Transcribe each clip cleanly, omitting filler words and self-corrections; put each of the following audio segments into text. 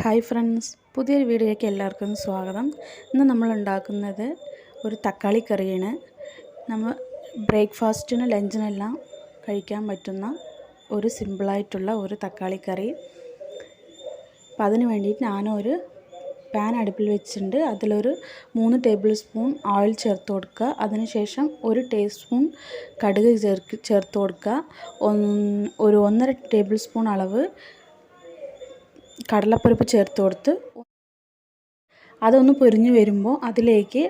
Hi friends, പുതിയൊരു വീഡിയോയ്ക്ക് എല്ലാവർക്കും സ്വാഗതം. ഇന്ന് നമ്മൾ ഉണ്ടാക്കുന്നത് ഒരു തക്കാളി കറിയാണ്. നമ്മൾ ബ്രേക്ക്ഫാസ്റ്റിനും ലഞ്ചിനെല്ലാം കഴിക്കാൻ പറ്റുന്ന ഒരു സിമ്പിളായിട്ടുള്ള ഒരു തക്കാളി കറി. അപ്പോൾ അതിന് വേണ്ടിയിട്ട് ഞാനൊരു പാൻ അടുപ്പിൽ വെച്ചിട്ടുണ്ട്. അതിലൊരു 3 ടേബിൾ സ്പൂൺ ഓയിൽ ചേർത്ത് കൊടുക്കുക. അതിനുശേഷം 1 ടീസ്പൂൺ കടുക് ചേർത്ത് കൊടുക്കുക. ഒരു 1.5 ടേബിൾ സ്പൂൺ അളവ് കടലപ്പരിപ്പ് ചേർത്ത് കൊടുത്ത് അതൊന്ന് പൊരിഞ്ഞ് വരുമ്പോൾ അതിലേക്ക്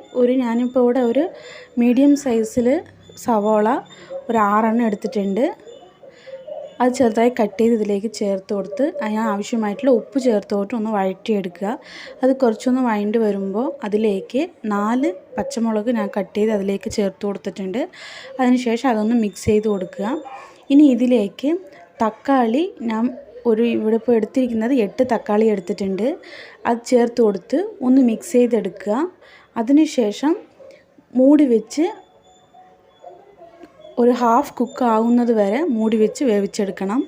ഞാനിപ്പോൾ ഇവിടെ ഒരു മീഡിയം സൈസിൽ സവോള ഒരു 6 എണ്ണം എടുത്തിട്ടുണ്ട്. അത് ചെറുതായി കട്ട് ചെയ്ത് ഇതിലേക്ക് ചേർത്ത് കൊടുത്ത് അതിന് ആവശ്യമായിട്ടുള്ള ഉപ്പ് ചേർത്ത് കൊടുത്ത് ഒന്ന് വഴറ്റിയെടുക്കുക. അത് കുറച്ചൊന്ന് വഴണ്ടി വരുമ്പോൾ അതിലേക്ക് 4 പച്ചമുളക് ഞാൻ കട്ട് ചെയ്ത് അതിലേക്ക് ചേർത്ത് കൊടുത്തിട്ടുണ്ട്. അതിനുശേഷം അതൊന്ന് മിക്സ് ചെയ്ത് കൊടുക്കുക. ഇനി ഇതിലേക്ക് തക്കാളി ഞാൻ ഇവിടെ ഇപ്പോൾ എടുത്തിരിക്കുന്നത് 8 തക്കാളി എടുത്തിട്ടുണ്ട്. അത് ചേർത്ത് കൊടുത്ത് ഒന്ന് മിക്സ് ചെയ്തെടുക്കുക. അതിനുശേഷം മൂടി വെച്ച് ഒരു ഹാഫ് കുക്ക് ആവുന്നത് വരെ മൂടി വെച്ച് വേവിച്ചെടുക്കണം.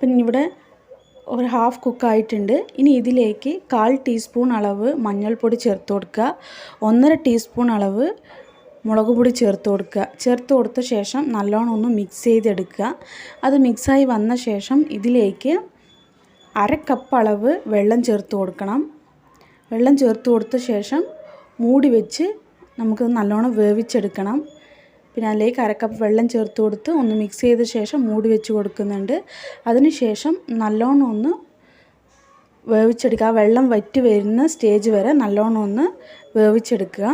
പിന്നെ ഇവിടെ ഒരു ഹാഫ് കുക്കായിട്ടുണ്ട്. ഇനി ഇതിലേക്ക് 1/4 ടീസ്പൂൺ അളവ് മഞ്ഞൾപ്പൊടി ചേർത്ത് കൊടുക്കുക. 1.5 ടീസ്പൂൺ അളവ് മുളക് പൊടി ചേർത്ത് കൊടുക്കുക. ചേർത്ത് കൊടുത്ത ശേഷം നല്ലോണം ഒന്ന് മിക്സ് ചെയ്തെടുക്കുക. അത് മിക്സായി വന്ന ശേഷം ഇതിലേക്ക് 1/2 കപ്പ് അളവ് വെള്ളം ചേർത്ത് കൊടുക്കണം. വെള്ളം ചേർത്ത് കൊടുത്ത ശേഷം മൂടി വെച്ച് നമുക്ക് നല്ലോണം വേവിച്ചെടുക്കണം. പിന്നെ അതിലേക്ക് 1/2 കപ്പ് വെള്ളം ചേർത്ത് കൊടുത്ത് ഒന്ന് മിക്സ് ചെയ്ത ശേഷം മൂടി വെച്ച് കൊടുക്കുന്നുണ്ട്. അതിനുശേഷം നല്ലോണം ഒന്ന് വേവിച്ചെടുക്കുക. വെള്ളം വറ്റി വരുന്ന സ്റ്റേജ് വരെ നല്ലോണം ഒന്ന് വേവിച്ചെടുക്കുക.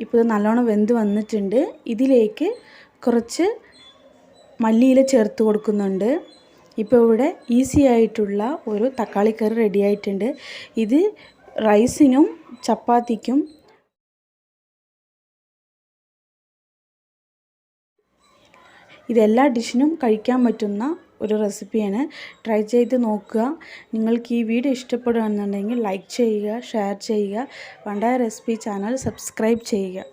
ഇപ്പോൾ നല്ലോണം വെന്ത് വന്നിട്ടുണ്ട്. ഇതിലേക്ക് കുറച്ച് മല്ലിയില ചേർത്ത് കൊടുക്കുന്നുണ്ട്. ഇപ്പോൾ ഇവിടെ ഈസി ആയിട്ടുള്ള ഒരു തക്കാളി കറി റെഡി ആയിട്ടുണ്ട്. ഇത് റൈസിനും ചപ്പാത്തിക്കും ഇതെല്ലാ ഡിഷിനും കഴിക്കാൻ പറ്റുന്ന ഒരു റെസിപ്പിയാണ്. ട്രൈ ചെയ്ത് നോക്കുക. നിങ്ങൾക്ക് ഈ വീഡിയോ ഇഷ്ടപ്പെടുകയാണെന്നുണ്ടെങ്കിൽ ലൈക്ക് ചെയ്യുക, ഷെയർ ചെയ്യുക. വണ്ടായ റെസിപ്പി ചാനൽ സബ്സ്ക്രൈബ് ചെയ്യുക.